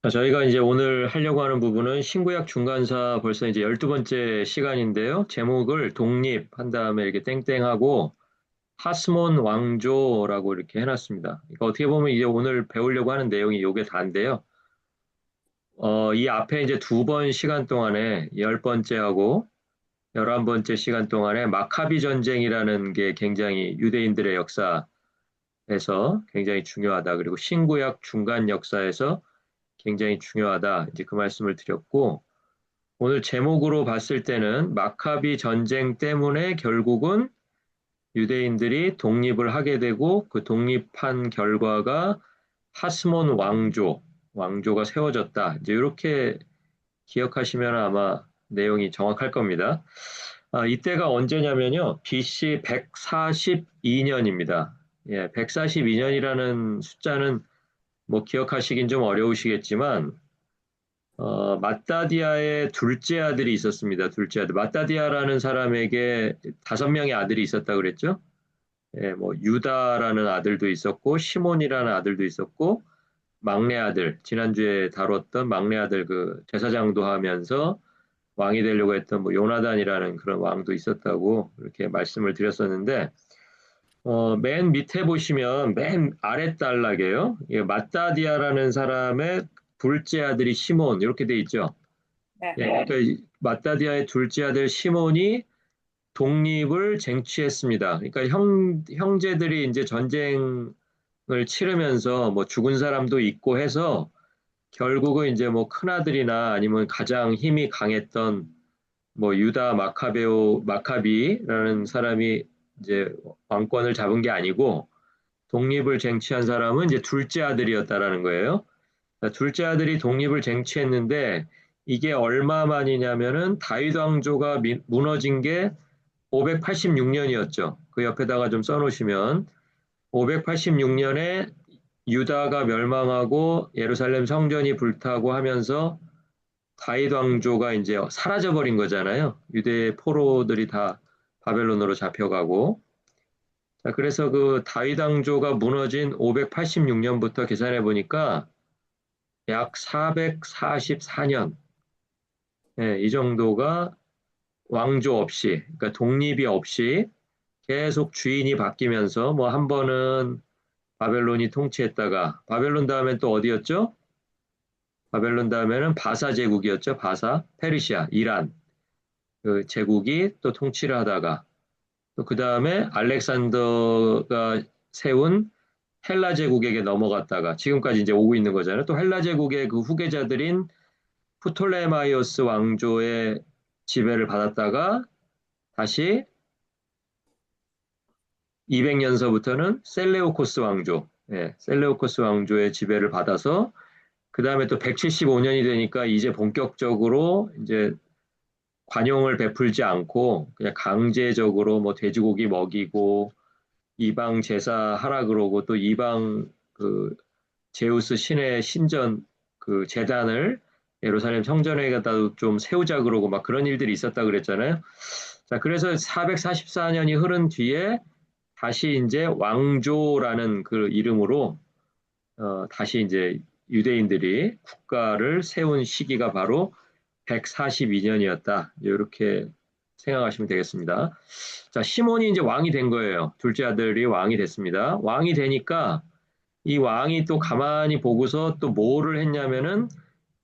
자, 저희가 이제 오늘 하려고 하는 부분은 신구약 중간사 벌써 이제 12번째 시간인데요. 제목을 독립한 다음에 이렇게 땡땡하고 하스몬 왕조라고 이렇게 해놨습니다. 그러니까 어떻게 보면 이제 오늘 배우려고 하는 내용이 요게 다인데요. 이 앞에 이제 두 번 시간 동안에 10번째하고 11번째 시간 동안에 마카비 전쟁이라는 게 굉장히 유대인들의 역사에서 굉장히 중요하다. 그리고 신구약 중간 역사에서 굉장히 중요하다. 이제 그 말씀을 드렸고, 오늘 제목으로 봤을 때는 마카비 전쟁 때문에 결국은 유대인들이 독립을 하게 되고 그 독립한 결과가 하스몬 왕조가 세워졌다. 이제 이렇게 기억하시면 아마 내용이 정확할 겁니다. 이때가 언제냐면요. BC 142년입니다. 예, 142년이라는 숫자는 뭐 기억하시긴 좀 어려우시겠지만 마따디아의 둘째 아들이 있었습니다. 둘째 아들. 마따디아라는 사람에게 5명의 아들이 있었다 그랬죠? 예, 뭐 유다라는 아들도 있었고 시몬이라는 아들도 있었고 막내 아들 지난주에 다뤘던 막내 아들 그 제사장도 하면서 왕이 되려고 했던 뭐 요나단이라는 그런 왕도 있었다고 이렇게 말씀을 드렸었는데 맨 밑에 보시면 맨 아래 단락에요. 예, 마따디아라는 사람의 둘째 아들이 시몬 이렇게 돼 있죠. 네. 예, 그러니까 마따디아의 둘째 아들 시몬이 독립을 쟁취했습니다. 그러니까 형제들이 이제 전쟁을 치르면서 뭐 죽은 사람도 있고 해서 결국은 이제 뭐 큰아들이나 아니면 가장 힘이 강했던 뭐 유다 마카비라는 사람이 이제 왕권을 잡은 게 아니고 독립을 쟁취한 사람은 이제 둘째 아들이었다라는 거예요. 그러니까 둘째 아들이 독립을 쟁취했는데 이게 얼마 만이냐면은 다윗 왕조가 무너진 게 586년이었죠. 그 옆에다가 좀 써놓으시면 586년에 유다가 멸망하고 예루살렘 성전이 불타고 하면서 다윗 왕조가 이제 사라져 버린 거잖아요. 유대 포로들이 다 바벨론으로 잡혀가고. 자, 그래서 그 다윗 왕조가 무너진 586년부터 계산해 보니까 약 444년, 예, 이 정도가 왕조 없이, 그러니까 독립이 없이 계속 주인이 바뀌면서 뭐 한 번은 바벨론이 통치했다가 바벨론 다음엔 또 어디였죠? 바벨론 다음에는 바사 제국이었죠. 바사, 페르시아, 이란 그 제국이 또 통치를 하다가 또 그 다음에 알렉산더가 세운 헬라 제국에게 넘어갔다가 지금까지 이제 오고 있는 거잖아요. 또 헬라 제국의 그 후계자들인 프톨레마이오스 왕조의 지배를 받았다가 다시 200년서부터는 셀레오코스 왕조, 예, 셀레오코스 왕조의 지배를 받아서 그 다음에 또 175년이 되니까 이제 본격적으로 이제 관용을 베풀지 않고 그냥 강제적으로 뭐 돼지고기 먹이고 이방 제사 하라 그러고 또 이방 그 제우스 신의 신전 그 제단을 예루살렘 성전에다가 좀 세우자 그러고 막 그런 일들이 있었다 그랬잖아요. 자, 그래서 444년이 흐른 뒤에 다시 이제 왕조라는 그 이름으로 다시 이제 유대인들이 국가를 세운 시기가 바로 142년이었다. 이렇게 생각하시면 되겠습니다. 자, 시몬이 이제 왕이 된 거예요. 둘째 아들이 왕이 됐습니다. 왕이 되니까 이 왕이 또 가만히 보고서 또 뭐를 했냐면은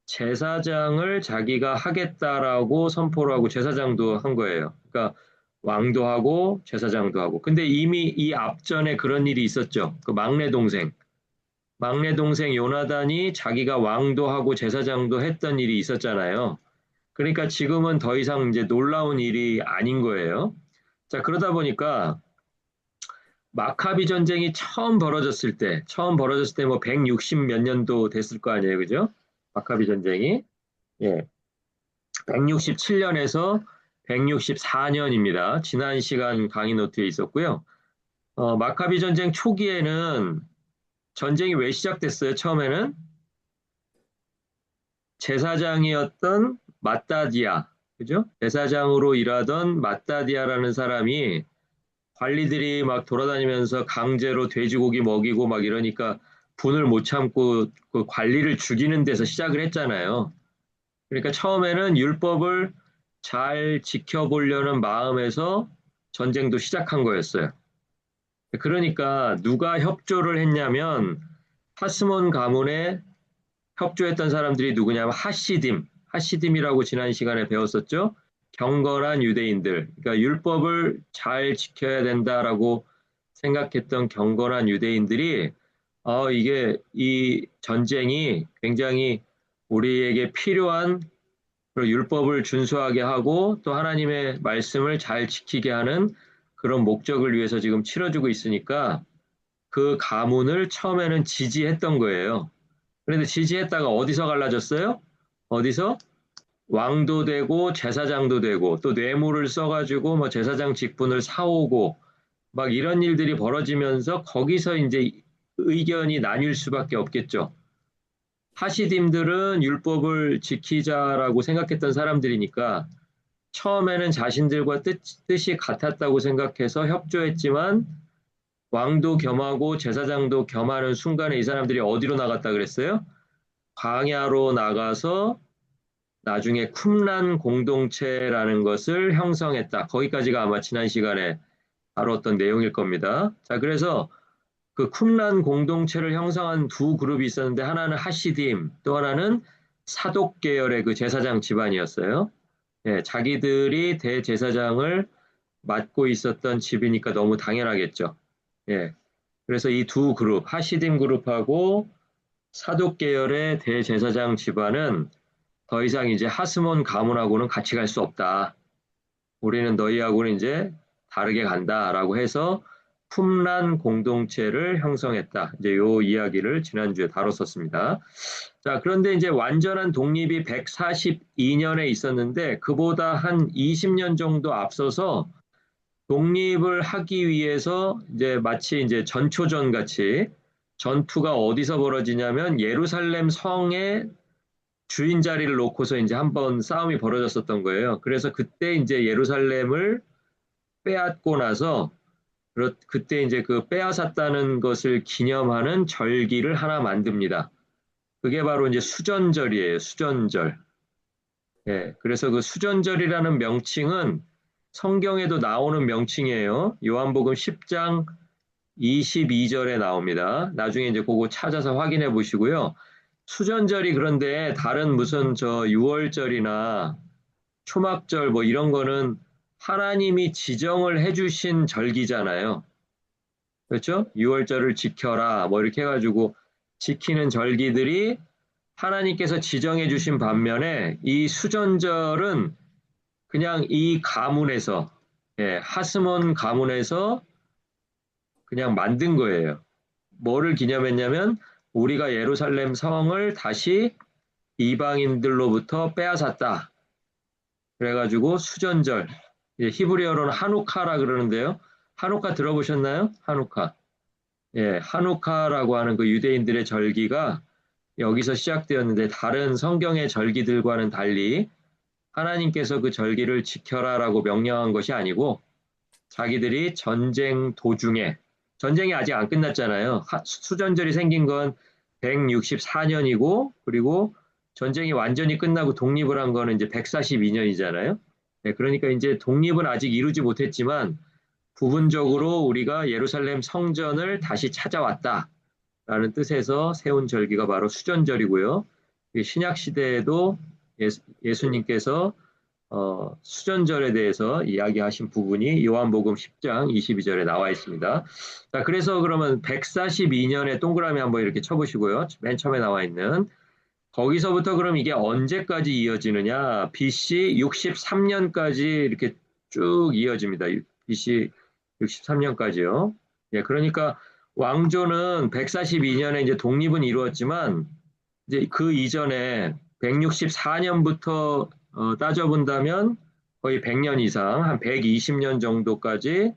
제사장을 자기가 하겠다라고 선포를 하고 제사장도 한 거예요. 그러니까 왕도 하고 제사장도 하고. 근데 이미 이 앞전에 그런 일이 있었죠. 그 막내 동생 요나단이 자기가 왕도 하고 제사장도 했던 일이 있었잖아요. 그러니까 지금은 더 이상 이제 놀라운 일이 아닌 거예요. 자, 그러다 보니까 마카비 전쟁이 처음 벌어졌을 때 뭐 160 몇 년도 됐을 거 아니에요. 그죠? 마카비 전쟁이. 예. 167년에서 164년입니다. 지난 시간 강의 노트에 있었고요. 마카비 전쟁 초기에는 전쟁이 왜 시작됐어요? 처음에는 제사장이었던 마따디아, 그죠? 제사장으로 일하던 마따디아라는 사람이, 관리들이 막 돌아다니면서 강제로 돼지고기 먹이고 막 이러니까, 분을 못 참고 그 관리를 죽이는 데서 시작을 했잖아요. 그러니까 처음에는 율법을 잘 지켜보려는 마음에서 전쟁도 시작한 거였어요. 그러니까 누가 협조를 했냐면 하스몬 가문에 협조했던 사람들이 누구냐면 하시딤이라고 지난 시간에 배웠었죠. 경건한 유대인들, 그러니까 율법을 잘 지켜야 된다라고 생각했던 경건한 유대인들이 이게 이 전쟁이 굉장히 우리에게 필요한 그리고 율법을 준수하게 하고 또 하나님의 말씀을 잘 지키게 하는 그런 목적을 위해서 지금 치러주고 있으니까 그 가문을 처음에는 지지했던 거예요. 그런데 지지했다가 어디서 갈라졌어요? 어디서? 왕도 되고 제사장도 되고 또 뇌물을 써가지고 뭐 제사장 직분을 사오고 막 이런 일들이 벌어지면서 거기서 이제 의견이 나뉠 수밖에 없겠죠. 하시딤들은 율법을 지키자라고 생각했던 사람들이니까 처음에는 자신들과 뜻이 같았다고 생각해서 협조했지만 왕도 겸하고 제사장도 겸하는 순간에 이 사람들이 어디로 나갔다 그랬어요? 광야로 나가서 나중에 쿰란 공동체라는 것을 형성했다. 거기까지가 아마 지난 시간에 다뤘던 내용일 겁니다. 자, 그래서 그 쿰란 공동체를 형성한 두 그룹이 있었는데 하나는 하시딤, 또 하나는 사독 계열의 그 제사장 집안이었어요. 예, 자기들이 대제사장을 맡고 있었던 집이니까 너무 당연하겠죠. 예, 그래서 이 두 그룹, 하시딤 그룹하고 사독 계열의 대제사장 집안은 더 이상 이제 하스몬 가문하고는 같이 갈 수 없다. 우리는 너희하고는 이제 다르게 간다라고 해서 쿰란 공동체를 형성했다. 이제 요 이야기를 지난주에 다뤘었습니다. 자, 그런데 이제 완전한 독립이 142년에 있었는데 그보다 한 20년 정도 앞서서 독립을 하기 위해서 이제 마치 이제 전초전 같이 전투가 어디서 벌어지냐면 예루살렘 성의 주인 자리를 놓고서 이제 한번 싸움이 벌어졌었던 거예요. 그래서 그때 이제 예루살렘을 빼앗고 나서 그때 이제 그 빼앗았다는 것을 기념하는 절기를 하나 만듭니다. 그게 바로 이제 수전절이에요. 수전절. 예, 그래서 그 수전절이라는 명칭은 성경에도 나오는 명칭이에요. 요한복음 10장 22절에 나옵니다. 나중에 이제 그거 찾아서 확인해 보시고요. 수전절이 그런데 다른 무슨 저 6월절이나 초막절 뭐 이런 거는 하나님이 지정을 해주신 절기잖아요. 그렇죠? 6월절을 지켜라 뭐 이렇게 해가지고 지키는 절기들이 하나님께서 지정해 주신 반면에 이 수전절은 그냥 이 가문에서 하스몬 가문에서 그냥 만든 거예요. 뭐를 기념했냐면 우리가 예루살렘 성을 다시 이방인들로부터 빼앗았다. 그래가지고 수전절, 히브리어로는 하누카라 그러는데요. 하누카 들어보셨나요? 하누카. 예, 하누카라고 하는 그 유대인들의 절기가 여기서 시작되었는데 다른 성경의 절기들과는 달리 하나님께서 그 절기를 지켜라라고 명령한 것이 아니고 자기들이 전쟁 도중에 전쟁이 아직 안 끝났잖아요. 수전절이 생긴 건 164년이고 그리고 전쟁이 완전히 끝나고 독립을 한 거는 이제 142년이잖아요. 네, 그러니까 이제 독립은 아직 이루지 못했지만 부분적으로 우리가 예루살렘 성전을 다시 찾아왔다라는 뜻에서 세운 절기가 바로 수전절이고요. 신약 시대에도 예수님께서 수전절에 대해서 이야기하신 부분이 요한복음 10장 22절에 나와 있습니다. 자, 그래서 그러면 142년에 동그라미 한번 이렇게 쳐보시고요. 맨 처음에 나와 있는 거기서부터 그럼 이게 언제까지 이어지느냐? BC 63년까지 이렇게 쭉 이어집니다. BC 63년까지요. 예, 그러니까 왕조는 142년에 이제 독립은 이루었지만 이제 그 이전에 164년부터 따져본다면 거의 100년 이상, 한 120년 정도까지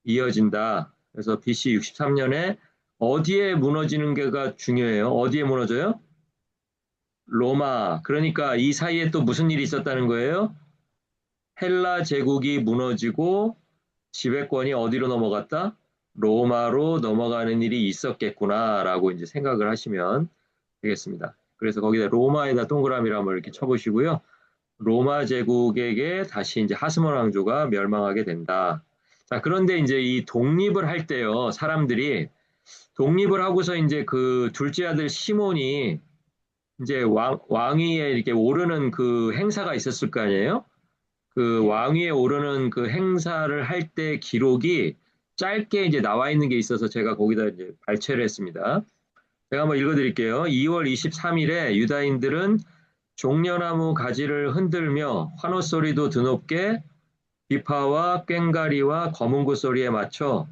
이어진다. 그래서 BC 63년에 어디에 무너지는 게가 중요해요. 어디에 무너져요? 로마. 그러니까 이 사이에 또 무슨 일이 있었다는 거예요? 헬라 제국이 무너지고 지배권이 어디로 넘어갔다? 로마로 넘어가는 일이 있었겠구나라고 이제 생각을 하시면 되겠습니다. 그래서 거기다 로마에다 동그라미를 한번 이렇게 쳐보시고요. 로마 제국에게 다시 이제 하스몬 왕조가 멸망하게 된다. 자, 그런데 이제 이 독립을 할 때요, 사람들이 독립을 하고서 이제 그 둘째 아들 시몬이 이제 왕위에 이렇게 오르는 그 행사가 있었을 거 아니에요? 그 왕위에 오르는 그 행사를 할 때 기록이 짧게 이제 나와 있는 게 있어서 제가 거기다 이제 발췌를 했습니다. 제가 한번 읽어드릴게요. 2월 23일에 유다인들은 종려나무 가지를 흔들며 환호 소리도 드높게 비파와 꽹가리와 검은고 소리에 맞춰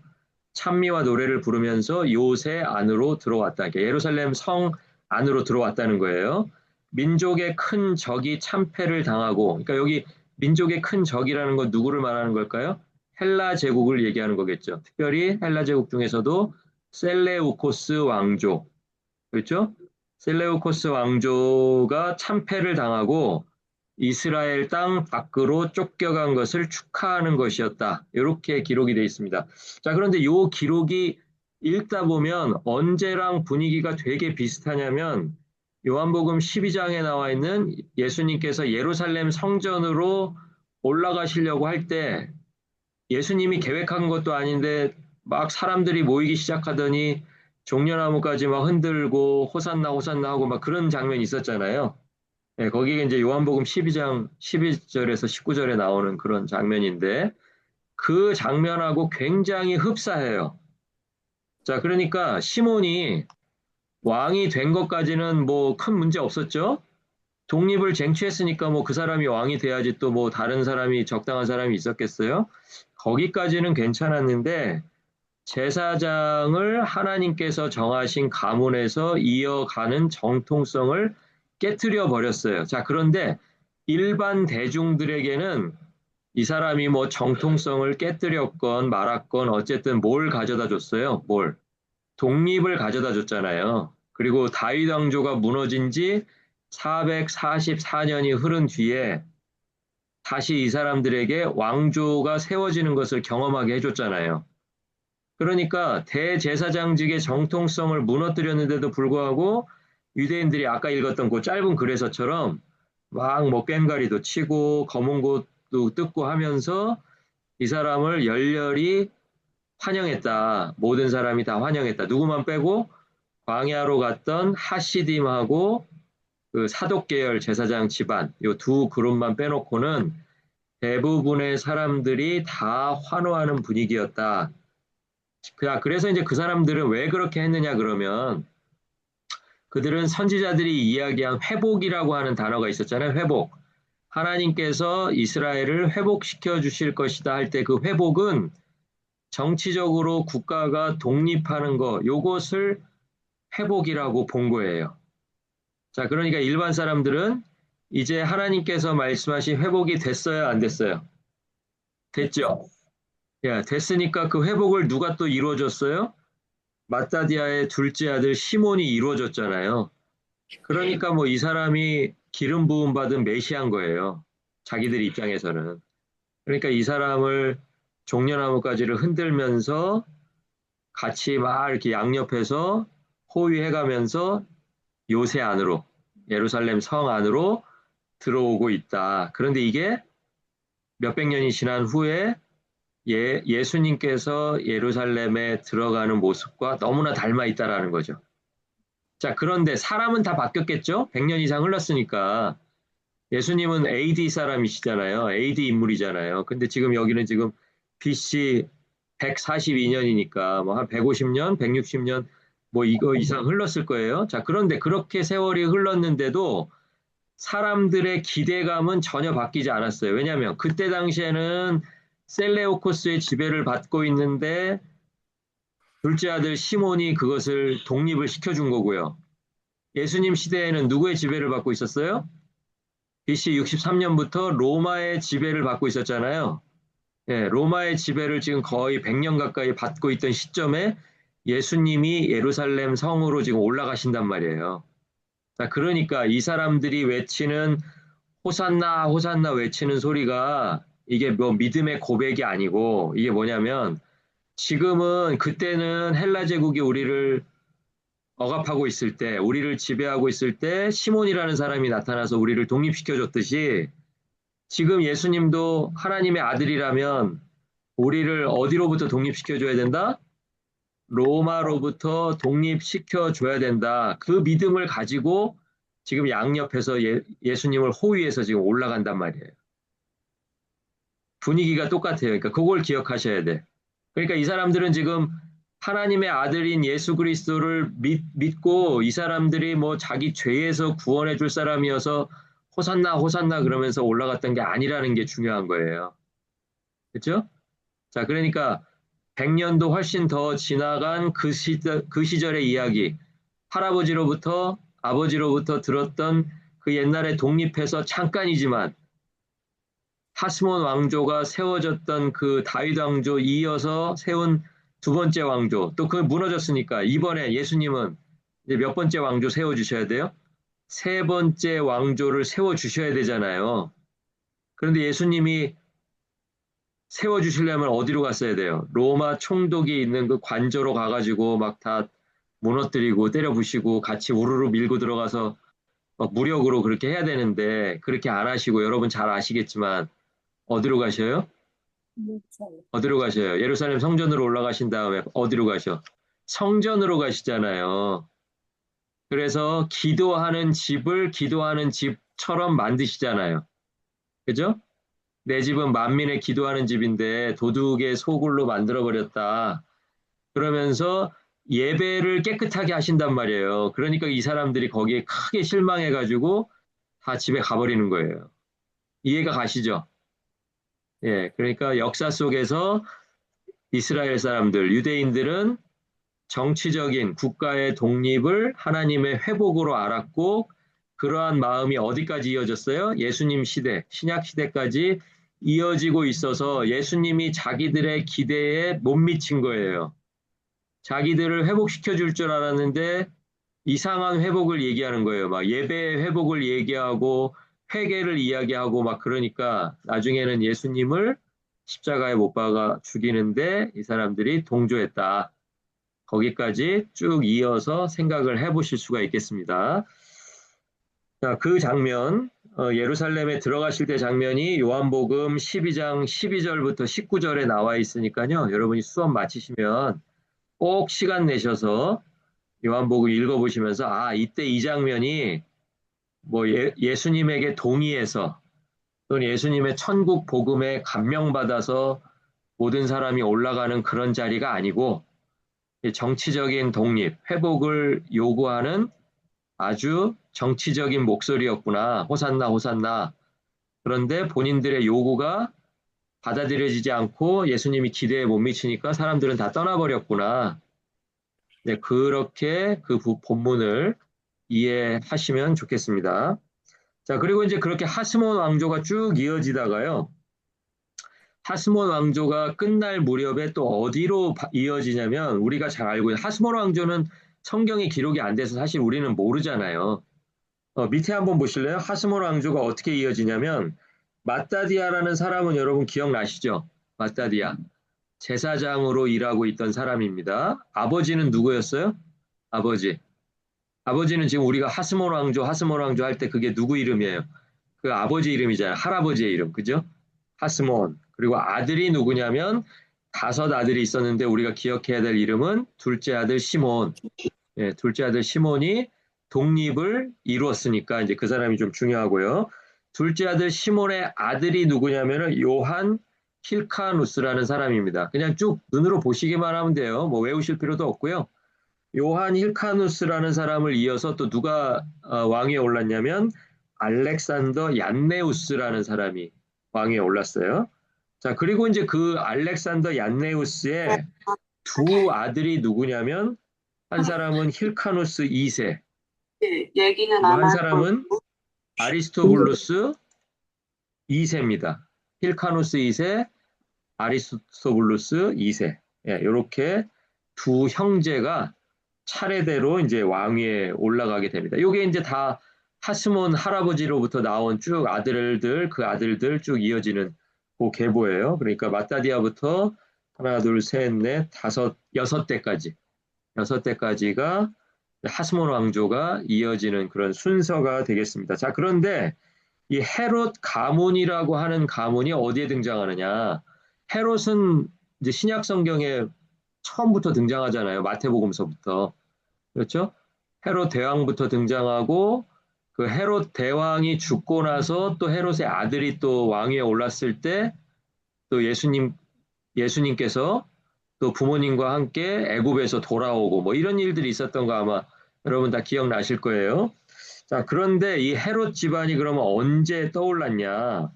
찬미와 노래를 부르면서 요새 안으로 들어왔다. 예루살렘 성 안으로 들어왔다는 거예요. 민족의 큰 적이 참패를 당하고, 그러니까 여기 민족의 큰 적이라는 건 누구를 말하는 걸까요? 헬라 제국을 얘기하는 거겠죠. 특별히 헬라 제국 중에서도 셀레우코스 왕조, 그렇죠? 셀레우코스 왕조가 참패를 당하고 이스라엘 땅 밖으로 쫓겨간 것을 축하하는 것이었다. 이렇게 기록이 되어 있습니다. 자, 그런데 이 기록이 읽다 보면 언제랑 분위기가 되게 비슷하냐면 요한복음 12장에 나와 있는 예수님께서 예루살렘 성전으로 올라가시려고 할 때 예수님이 계획한 것도 아닌데 막 사람들이 모이기 시작하더니 종려나무까지 막 흔들고 호산나 호산나 하고 막 그런 장면이 있었잖아요. 네, 거기에 이제 요한복음 12장 12절에서 19절에 나오는 그런 장면인데 그 장면하고 굉장히 흡사해요. 자, 그러니까 시몬이 왕이 된 것까지는 뭐 큰 문제 없었죠. 독립을 쟁취했으니까 뭐 그 사람이 왕이 돼야지 또 뭐 다른 사람이 적당한 사람이 있었겠어요? 거기까지는 괜찮았는데 제사장을 하나님께서 정하신 가문에서 이어가는 정통성을 깨뜨려 버렸어요. 자, 그런데 일반 대중들에게는 이 사람이 뭐 정통성을 깨뜨렸건 말았건 어쨌든 뭘 가져다 줬어요? 뭘? 독립을 가져다 줬잖아요. 그리고 다윗 왕조가 무너진 지 444년이 흐른 뒤에 다시 이 사람들에게 왕조가 세워지는 것을 경험하게 해줬잖아요. 그러니까 대제사장직의 정통성을 무너뜨렸는데도 불구하고 유대인들이 아까 읽었던 그 짧은 글에서처럼 막 뭐 꽹가리도 치고 검은 곳도 뜯고 하면서 이 사람을 열렬히 환영했다. 모든 사람이 다 환영했다. 누구만 빼고 광야로 갔던 하시딤하고 그 사독 계열 제사장 집안 요 두 그룹만 빼놓고는 대부분의 사람들이 다 환호하는 분위기였다. 그래서 이제 그 사람들은 왜 그렇게 했느냐 그러면 그들은 선지자들이 이야기한 회복이라고 하는 단어가 있었잖아요. 회복. 하나님께서 이스라엘을 회복시켜 주실 것이다 할 때 그 회복은 정치적으로 국가가 독립하는 거, 요것을 회복이라고 본 거예요. 자, 그러니까 일반 사람들은 이제 하나님께서 말씀하신 회복이 됐어요, 안 됐어요? 됐죠? 야, 됐으니까 그 회복을 누가 또 이루어줬어요? 마따디아의 둘째 아들 시몬이 이루어졌잖아요. 그러니까 뭐 이 사람이 기름 부음 받은 메시아인 거예요. 자기들 입장에서는. 그러니까 이 사람을 종려나무가지를 흔들면서 같이 막 이렇게 양옆에서 호위해가면서 요새 안으로, 예루살렘 성 안으로 들어오고 있다. 그런데 이게 몇백 년이 지난 후에 예수님께서 예루살렘에 들어가는 모습과 너무나 닮아 있다라는 거죠. 자, 그런데 사람은 다 바뀌었겠죠? 100년 이상 흘렀으니까. 예수님은 AD 사람이시잖아요. AD 인물이잖아요. 근데 지금 여기는 지금 BC 142년이니까 뭐 한 150년, 160년 뭐 이거 이상 흘렀을 거예요. 자, 그런데 그렇게 세월이 흘렀는데도 사람들의 기대감은 전혀 바뀌지 않았어요. 왜냐하면 그때 당시에는 셀레오코스의 지배를 받고 있는데 둘째 아들 시몬이 그것을 독립을 시켜준 거고요. 예수님 시대에는 누구의 지배를 받고 있었어요? BC 63년부터 로마의 지배를 받고 있었잖아요. 예, 로마의 지배를 지금 거의 100년 가까이 받고 있던 시점에 예수님이 예루살렘 성으로 지금 올라가신단 말이에요. 자, 그러니까 이 사람들이 외치는 호산나, 호산나 외치는 소리가 이게 뭐 믿음의 고백이 아니고 이게 뭐냐면 지금은 그때는 헬라 제국이 우리를 억압하고 있을 때, 우리를 지배하고 있을 때 시몬이라는 사람이 나타나서 우리를 독립시켜 줬듯이 지금 예수님도 하나님의 아들이라면 우리를 어디로부터 독립시켜 줘야 된다? 로마로부터 독립시켜 줘야 된다. 그 믿음을 가지고 지금 양옆에서 예수님을 호위해서 지금 올라간단 말이에요. 분위기가 똑같아요. 그러니까 그걸 기억하셔야 돼. 그러니까 이 사람들은 지금 하나님의 아들인 예수 그리스도를 믿고 이 사람들이 뭐 자기 죄에서 구원해 줄 사람이어서 호산나 호산나 그러면서 올라갔던 게 아니라는 게 중요한 거예요. 그렇죠? 자, 그러니까 100년도 훨씬 더 지나간 그 시절의 이야기, 할아버지로부터 아버지로부터 들었던 그 옛날에 독립해서 잠깐이지만 하스몬 왕조가 세워졌던 그 다윗 왕조 이어서 세운 두 번째 왕조, 또 그 무너졌으니까 이번에 예수님은 이제 몇 번째 왕조 세워주셔야 돼요? 세 번째 왕조를 세워주셔야 되잖아요. 그런데 예수님이 세워주시려면 어디로 갔어야 돼요? 로마 총독이 있는 그 관저로 가가지고 막 다 무너뜨리고 때려 부시고 같이 우르르 밀고 들어가서 막 무력으로 그렇게 해야 되는데 그렇게 안 하시고 여러분 잘 아시겠지만 어디로 가셔요? 어디로 가셔요? 예루살렘 성전으로 올라가신 다음에 어디로 가셔? 성전으로 가시잖아요. 그래서 기도하는 집을 기도하는 집처럼 만드시잖아요. 그죠? 내 집은 만민의 기도하는 집인데 도둑의 소굴로 만들어버렸다. 그러면서 예배를 깨끗하게 하신단 말이에요. 그러니까 이 사람들이 거기에 크게 실망해가지고 다 집에 가버리는 거예요. 이해가 가시죠? 예, 그러니까 역사 속에서 이스라엘 사람들, 유대인들은 정치적인 국가의 독립을 하나님의 회복으로 알았고 그러한 마음이 어디까지 이어졌어요? 예수님 시대, 신약 시대까지 이어지고 있어서 예수님이 자기들의 기대에 못 미친 거예요. 자기들을 회복시켜 줄 줄 알았는데 이상한 회복을 얘기하는 거예요. 막 예배 회복을 얘기하고 회개를 이야기하고 막 그러니까 나중에는 예수님을 십자가에 못 박아 죽이는데 이 사람들이 동조했다. 거기까지 쭉 이어서 생각을 해보실 수가 있겠습니다. 자, 그 장면, 예루살렘에 들어가실 때 장면이 요한복음 12장 12절부터 19절에 나와 있으니까요. 여러분이 수업 마치시면 꼭 시간 내셔서 요한복음 읽어보시면서 아, 이때 이 장면이 뭐 예수님에게 동의해서 또는 예수님의 천국 복음에 감명받아서 모든 사람이 올라가는 그런 자리가 아니고 정치적인 독립, 회복을 요구하는 아주 정치적인 목소리였구나. 호산나, 호산나. 그런데 본인들의 요구가 받아들여지지 않고 예수님이 기대에 못 미치니까 사람들은 다 떠나버렸구나. 네, 그렇게 그 본문을 이해하시면 좋겠습니다. 자, 그리고 이제 그렇게 하스몬 왕조가 쭉 이어지다가요. 하스몬 왕조가 끝날 무렵에 또 어디로 이어지냐면 우리가 잘 알고 있는 하스몬 왕조는 성경에 기록이 안 돼서 사실 우리는 모르잖아요. 밑에 한번 보실래요? 하스몬 왕조가 어떻게 이어지냐면 마따디아라는 사람은 여러분 기억나시죠? 마따디아. 제사장으로 일하고 있던 사람입니다. 아버지는 누구였어요? 아버지. 아버지는 지금 우리가 하스몬 왕조 할 때 그게 누구 이름이에요? 그 아버지 이름이잖아요. 할아버지의 이름. 그죠? 하스몬. 그리고 아들이 누구냐면 다섯 아들이 있었는데 우리가 기억해야 될 이름은 둘째 아들 시몬. 예, 둘째 아들 시몬이 독립을 이루었으니까 이제 그 사람이 좀 중요하고요. 둘째 아들 시몬의 아들이 누구냐면은 요한 힐카누스라는 사람입니다. 그냥 쭉 눈으로 보시기만 하면 돼요. 뭐 외우실 필요도 없고요. 요한 힐카누스라는 사람을 이어서 또 누가 왕위에 올랐냐면 알렉산더 얀네우스라는 사람이 왕위에 올랐어요. 자, 그리고 이제 그 알렉산더 얀네우스의 두 아들이 누구냐면 한 사람은 힐카누스 2세, 얘기는 그리고 안 한 할 거고. 사람은 아리스토블루스 2세입니다. 힐카누스 2세, 아리스토블루스 2세. 예, 이렇게 두 형제가 차례대로 이제 왕위에 올라가게 됩니다. 이게 이제 다 하스몬 할아버지로부터 나온 쭉 아들들, 그 아들들 쭉 이어지는 그 계보예요. 그러니까 마따디아부터 하나, 둘, 셋, 넷, 다섯, 여섯 대까지. 여섯 대까지가 하스몬 왕조가 이어지는 그런 순서가 되겠습니다. 자, 그런데 이 헤롯 가문이라고 하는 가문이 어디에 등장하느냐? 헤롯은 이제 신약 성경에 처음부터 등장하잖아요. 마태복음서부터. 그렇죠? 헤롯 대왕부터 등장하고 그 헤롯 대왕이 죽고 나서 또 헤롯의 아들이 또 왕위에 올랐을 때 또 예수님께서 또 부모님과 함께 애굽에서 돌아오고 뭐 이런 일들이 있었던 거 아마 여러분 다 기억나실 거예요. 자, 그런데 이 헤롯 집안이 그러면 언제 떠올랐냐?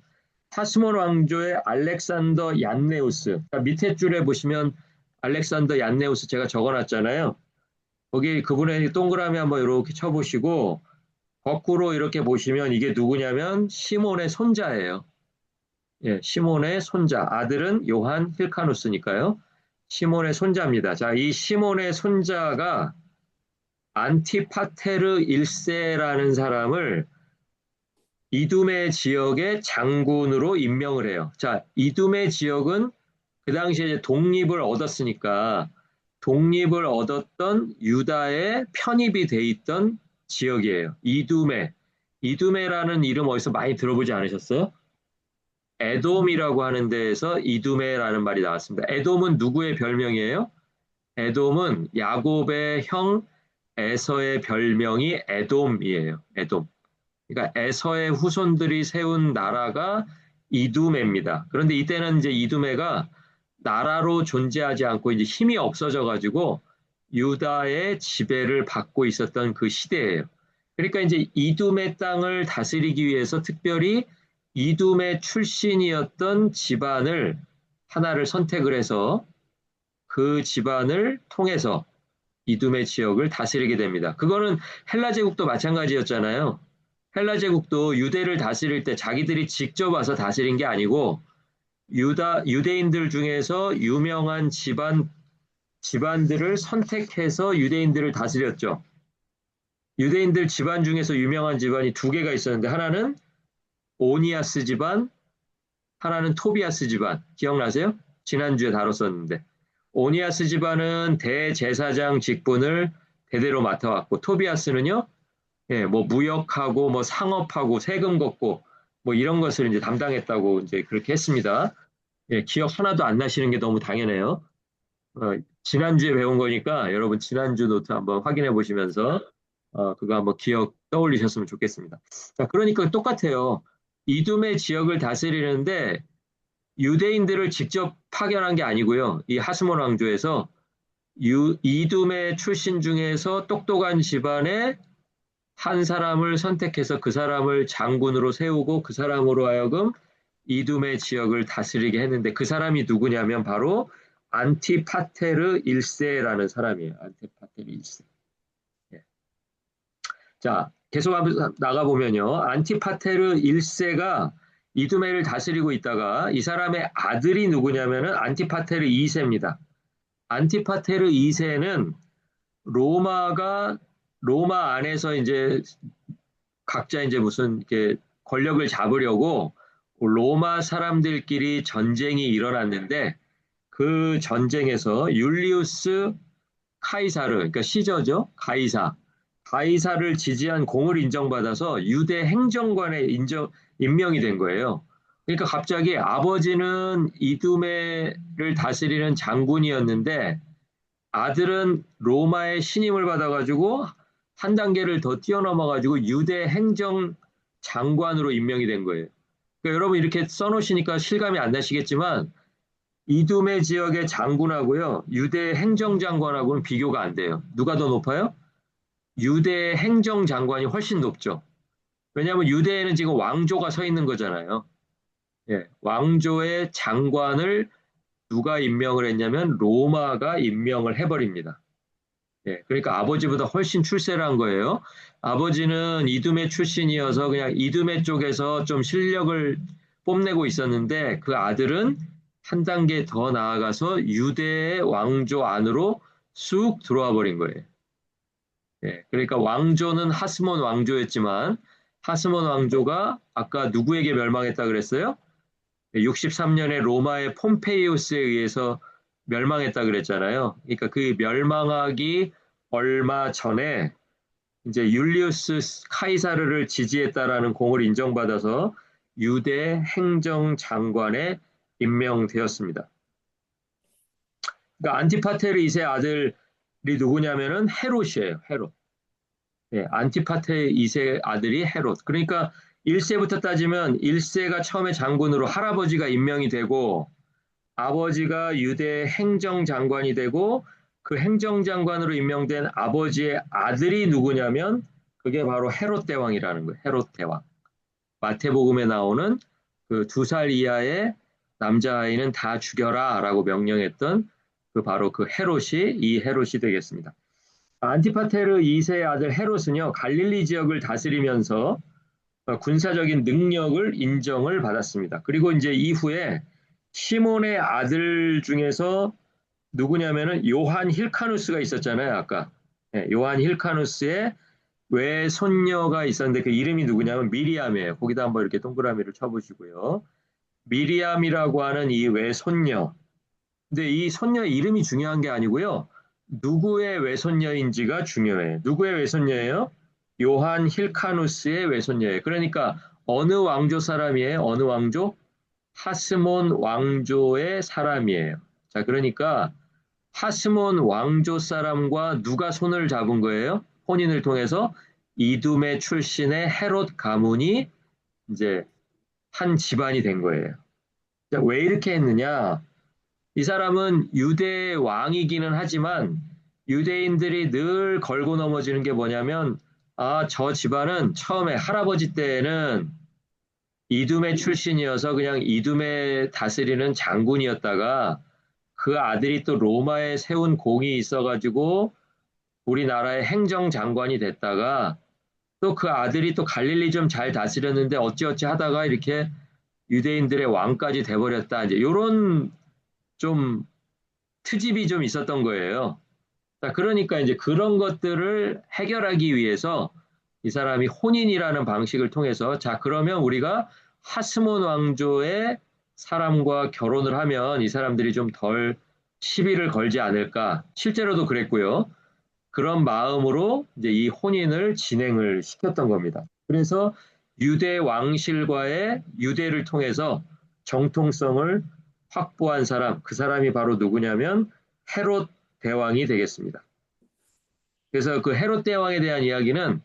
하스몬 왕조의 알렉산더 얀네우스. 자, 밑에 줄에 보시면 알렉산더 얀네우스 제가 적어놨잖아요. 거기 그분의 동그라미 한번 이렇게 쳐보시고 거꾸로 이렇게 보시면 이게 누구냐면 시몬의 손자예요. 예, 시몬의 손자. 아들은 요한 힐카누스니까요. 시몬의 손자입니다. 자, 이 시몬의 손자가 안티파테르 1세라는 사람을 이두메 지역의 장군으로 임명을 해요. 자, 이두메 지역은 그 당시에 이제 독립을 얻었으니까 독립을 얻었던 유다의 편입이 돼 있던 지역이에요. 이두메. 이두메라는 이름 어디서 많이 들어보지 않으셨어요? 에돔이라고 하는 데에서 이두메라는 말이 나왔습니다. 에돔은 누구의 별명이에요? 에돔은 야곱의 형 에서의 별명이 에돔이에요. 에돔. 그러니까 에서의 후손들이 세운 나라가 이두메입니다. 그런데 이때는 이제 이두메가 나라로 존재하지 않고 이제 힘이 없어져 가지고 유다의 지배를 받고 있었던 그 시대예요. 그러니까 이제 이두메 땅을 다스리기 위해서 특별히 이두메 출신이었던 집안을 하나를 선택을 해서 그 집안을 통해서 이두메 지역을 다스리게 됩니다. 그거는 헬라 제국도 마찬가지였잖아요. 헬라 제국도 유대를 다스릴 때 자기들이 직접 와서 다스린 게 아니고 유대인들 중에서 유명한 집안들을 선택해서 유대인들을 다스렸죠. 유대인들 집안 중에서 유명한 집안이 두 개가 있었는데 하나는 오니아스 집안, 하나는 토비아스 집안. 기억나세요? 지난주에 다뤘었는데. 오니아스 집안은 대제사장 직분을 대대로 맡아왔고 토비아스는요, 예, 뭐 무역하고 뭐 상업하고 세금 걷고 뭐 이런 것을 이제 담당했다고 이제 그렇게 했습니다. 예, 기억 하나도 안 나시는 게 너무 당연해요. 지난주에 배운 거니까 여러분 지난주 노트 한번 확인해 보시면서 그거 한번 기억 떠올리셨으면 좋겠습니다. 자, 그러니까 똑같아요. 이둠의 지역을 다스리는데 유대인들을 직접 파견한 게 아니고요. 이 하스몬 왕조에서 이둠의 출신 중에서 똑똑한 집안의 한 사람을 선택해서 그 사람을 장군으로 세우고 그 사람으로 하여금 이둠의 지역을 다스리게 했는데 그 사람이 누구냐면 바로 안티파테르 1세라는 사람이에요. 안티파테르 1세. 예. 자, 계속 나가보면요. 안티파테르 1세가 이두메를 다스리고 있다가 이 사람의 아들이 누구냐면은 안티파테르 2세입니다. 안티파테르 2세는 로마 안에서 이제 각자 이제 무슨 이렇게 권력을 잡으려고 로마 사람들끼리 전쟁이 일어났는데 그 전쟁에서 율리우스 카이사르, 그러니까 시저죠. 가이사를 지지한 공을 인정받아서 유대 행정관에 임명이 된 거예요. 그러니까 갑자기 아버지는 이두메를 다스리는 장군이었는데 아들은 로마의 신임을 받아가지고 한 단계를 더 뛰어넘어가지고 유대 행정 장관으로 임명이 된 거예요. 그러니까 여러분 이렇게 써놓으시니까 실감이 안 나시겠지만 이두메 지역의 장군하고요, 유대 행정장관하고는 비교가 안 돼요. 누가 더 높아요? 유대 행정장관이 훨씬 높죠. 왜냐하면 유대에는 지금 왕조가 서 있는 거잖아요. 예, 왕조의 장관을 누가 임명을 했냐면 로마가 임명을 해버립니다. 예, 그러니까 아버지보다 훨씬 출세를 한 거예요. 아버지는 이두메 출신이어서 그냥 이두메 쪽에서 좀 실력을 뽐내고 있었는데 그 아들은 한 단계 더 나아가서 유대의 왕조 안으로 쑥 들어와 버린 거예요. 예, 그러니까 왕조는 하스몬 왕조였지만 하스몬 왕조가 아까 누구에게 멸망했다 그랬어요? 63년에 로마의 폼페이우스에 의해서 멸망했다 그랬잖아요. 그러니까 그 멸망하기 얼마 전에 이제 율리우스 카이사르를 지지했다라는 공을 인정받아서 유대 행정장관에 임명되었습니다. 그러니까 안티파테르 2세 아들이 누구냐면은 헤롯이에요. 헤롯. 예, 안티파테 2세 아들이 헤롯. 그러니까 1세부터 따지면 1세가 처음에 장군으로 할아버지가 임명이 되고 아버지가 유대 행정장관이 되고 그 행정장관으로 임명된 아버지의 아들이 누구냐면 그게 바로 헤롯 대왕이라는 거예요. 헤롯 대왕. 마태복음에 나오는 그 2살 이하의 남자아이는 다 죽여라라고 명령했던 그 바로 그 헤롯이 이 헤롯이 되겠습니다. 안티파테르 2세의 아들 헤롯은요, 갈릴리 지역을 다스리면서 군사적인 능력을 인정을 받았습니다. 그리고 이제 이후에 시몬의 아들 중에서 누구냐면은 요한 힐카누스가 있었잖아요, 아까. 네, 요한 힐카누스의 외손녀가 있었는데 그 이름이 누구냐면 미리암이에요. 거기다 한번 이렇게 동그라미를 쳐보시고요. 미리암이라고 하는 이 외손녀. 근데 이 손녀 이름이 중요한 게 아니고요. 누구의 외손녀인지가 중요해요. 누구의 외손녀예요? 요한 힐카누스의 외손녀예요. 그러니까 어느 왕조 사람이에요? 어느 왕조? 하스몬 왕조의 사람이에요. 자, 그러니까 하스몬 왕조 사람과 누가 손을 잡은 거예요? 혼인을 통해서 이두메 출신의 헤롯 가문이 이제 한 집안이 된 거예요. 자, 왜 이렇게 했느냐? 이 사람은 유대 왕이기는 하지만 유대인들이 늘 걸고 넘어지는 게 뭐냐면 저 집안은 처음에 할아버지 때에는 이두메 출신이어서 그냥 이두메 다스리는 장군이었다가 그 아들이 또 로마에 세운 공이 있어가지고 우리나라의 행정장관이 됐다가 또 그 아들이 또 갈릴리 좀 잘 다스렸는데 어찌어찌 하다가 이렇게 유대인들의 왕까지 돼버렸다. 이제 이런 좀 트집이 좀 있었던 거예요. 자, 그러니까 이제 그런 것들을 해결하기 위해서 이 사람이 혼인이라는 방식을 통해서 자, 그러면 우리가 하스몬 왕조의 사람과 결혼을 하면 이 사람들이 좀 덜 시비를 걸지 않을까. 실제로도 그랬고요. 그런 마음으로 이제 이 혼인을 진행을 시켰던 겁니다. 그래서 유대 왕실과의 유대를 통해서 정통성을 확보한 사람, 그 사람이 바로 누구냐면 헤롯 대왕이 되겠습니다. 그래서 그 헤롯 대왕에 대한 이야기는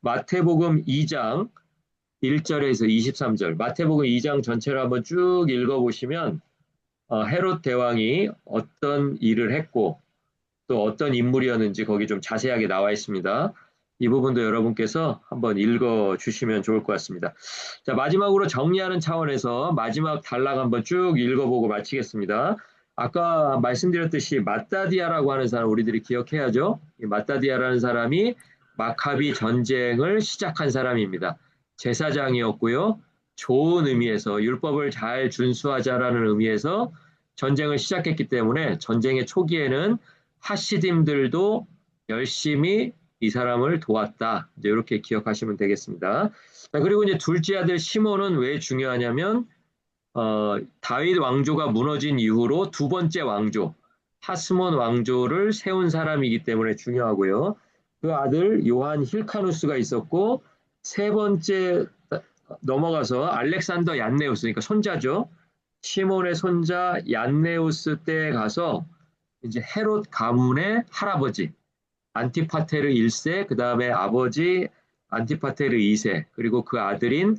마태복음 2장 1절에서 23절, 마태복음 2장 전체를 한번 쭉 읽어보시면 헤롯 대왕이 어떤 일을 했고 또 어떤 인물이었는지 거기 좀 자세하게 나와 있습니다. 이 부분도 여러분께서 한번 읽어주시면 좋을 것 같습니다. 자, 마지막으로 정리하는 차원에서 마지막 단락 한번 쭉 읽어보고 마치겠습니다. 아까 말씀드렸듯이 마따디아라고 하는 사람 우리들이 기억해야죠. 이 마따디아라는 사람이 마카비 전쟁을 시작한 사람입니다. 제사장이었고요. 좋은 의미에서 율법을 잘 준수하자라는 의미에서 전쟁을 시작했기 때문에 전쟁의 초기에는 하시딤들도 열심히 이 사람을 도왔다. 이제 이렇게 기억하시면 되겠습니다. 자, 그리고 이제 둘째 아들 시몬은 왜 중요하냐면 다윗 왕조가 무너진 이후로 두 번째 왕조 하스몬 왕조를 세운 사람이기 때문에 중요하고요. 그 아들 요한 힐카누스가 있었고 세 번째 넘어가서 알렉산더 얀네우스 그러니까 손자죠. 시몬의 손자 얀네우스 때에 가서 이제 헤롯 가문의 할아버지 안티파테르 1세, 그 다음에 아버지 안티파테르 2세, 그리고 그 아들인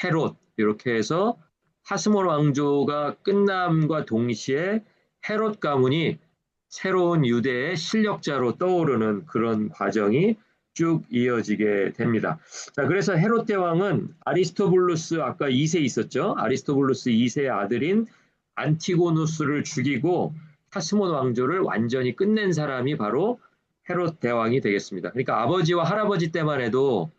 헤롯 이렇게 해서 하스몬 왕조가 끝남과 동시에 헤롯 가문이 새로운 유대의 실력자로 떠오르는 그런 과정이 쭉 이어지게 됩니다. 자, 그래서 헤롯 대왕은 아리스토블루스 아까 2세 있었죠? 아리스토블루스 2세의 아들인 안티고누스를 죽이고 하스몬 왕조를 완전히 끝낸 사람이 바로 헤롯 대왕이 되겠습니다. 그러니까 아버지와 할아버지 때만 해도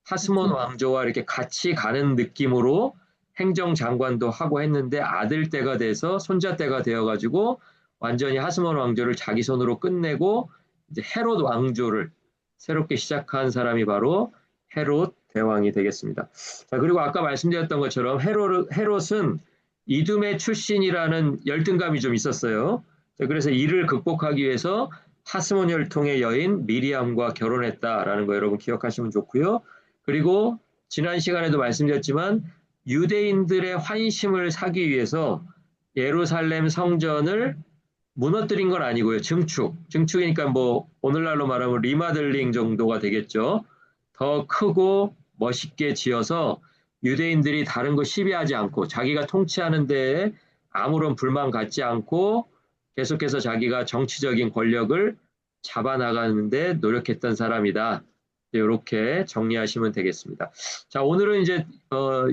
하스몬 왕조와 이렇게 같이 가는 느낌으로 행정장관도 하고 했는데 아들 때가 돼서 손자 때가 되어가지고 완전히 하스몬 왕조를 자기 손으로 끝내고 이제 헤롯 왕조를 새롭게 시작한 사람이 바로 헤롯 대왕이 되겠습니다. 자, 그리고 아까 말씀드렸던 것처럼 헤롯은 이두메 출신이라는 열등감이 좀 있었어요. 자, 그래서 이를 극복하기 위해서 하스몬 혈통의 여인 미리암과 결혼했다라는 거 여러분 기억하시면 좋고요. 그리고 지난 시간에도 말씀드렸지만 유대인들의 환심을 사기 위해서 예루살렘 성전을 무너뜨린 건 아니고요. 증축이니까 뭐 오늘날로 말하면 리마들링 정도가 되겠죠. 더 크고 멋있게 지어서 유대인들이 다른 거 시비하지 않고 자기가 통치하는 데에 아무런 불만 갖지 않고 계속해서 자기가 정치적인 권력을 잡아나가는데 노력했던 사람이다. 이렇게 정리하시면 되겠습니다. 자, 오늘은 이제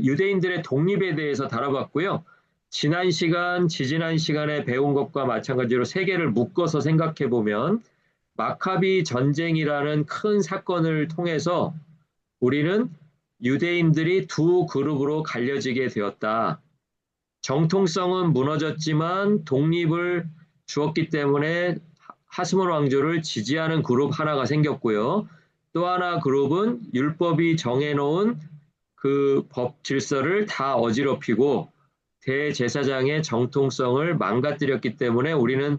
유대인들의 독립에 대해서 다뤄봤고요. 지난 시간, 지지난 시간에 배운 것과 마찬가지로 세 개를 묶어서 생각해 보면 마카비 전쟁이라는 큰 사건을 통해서 우리는 유대인들이 두 그룹으로 갈려지게 되었다. 정통성은 무너졌지만 독립을 주었기 때문에 하스몬 왕조를 지지하는 그룹 하나가 생겼고요. 또 하나 그룹은 율법이 정해놓은 그 법 질서를 다 어지럽히고 대제사장의 정통성을 망가뜨렸기 때문에 우리는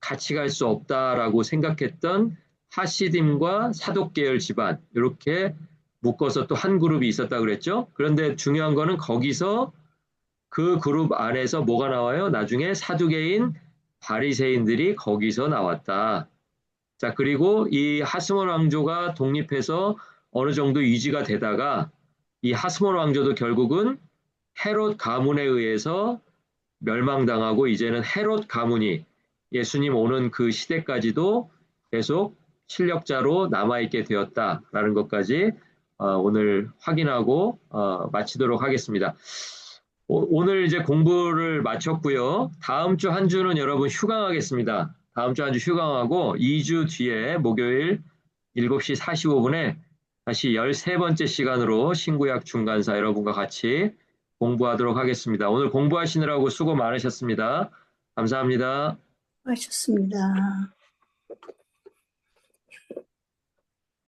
같이 갈 수 없다라고 생각했던 하시딤과 사독 계열 집안 이렇게 묶어서 또 한 그룹이 있었다 그랬죠. 그런데 중요한 거는 거기서 그 그룹 안에서 뭐가 나와요? 나중에 사두개인 바리새인들이 거기서 나왔다. 자, 그리고 이 하스몬 왕조가 독립해서 어느 정도 유지가 되다가 이 하스몬 왕조도 결국은 헤롯 가문에 의해서 멸망당하고 이제는 헤롯 가문이 예수님 오는 그 시대까지도 계속 실력자로 남아있게 되었다라는 것까지 오늘 확인하고 마치도록 하겠습니다. 오늘 이제 공부를 마쳤고요. 다음 주 한 주는 여러분 휴강하겠습니다. 다음 주 한 주 휴강하고 2주 뒤에 목요일 7시 45분에 다시 13번째 시간으로 신구약 중간사 여러분과 같이 공부하도록 하겠습니다. 오늘 공부하시느라고 수고 많으셨습니다. 감사합니다. 수고하셨습니다.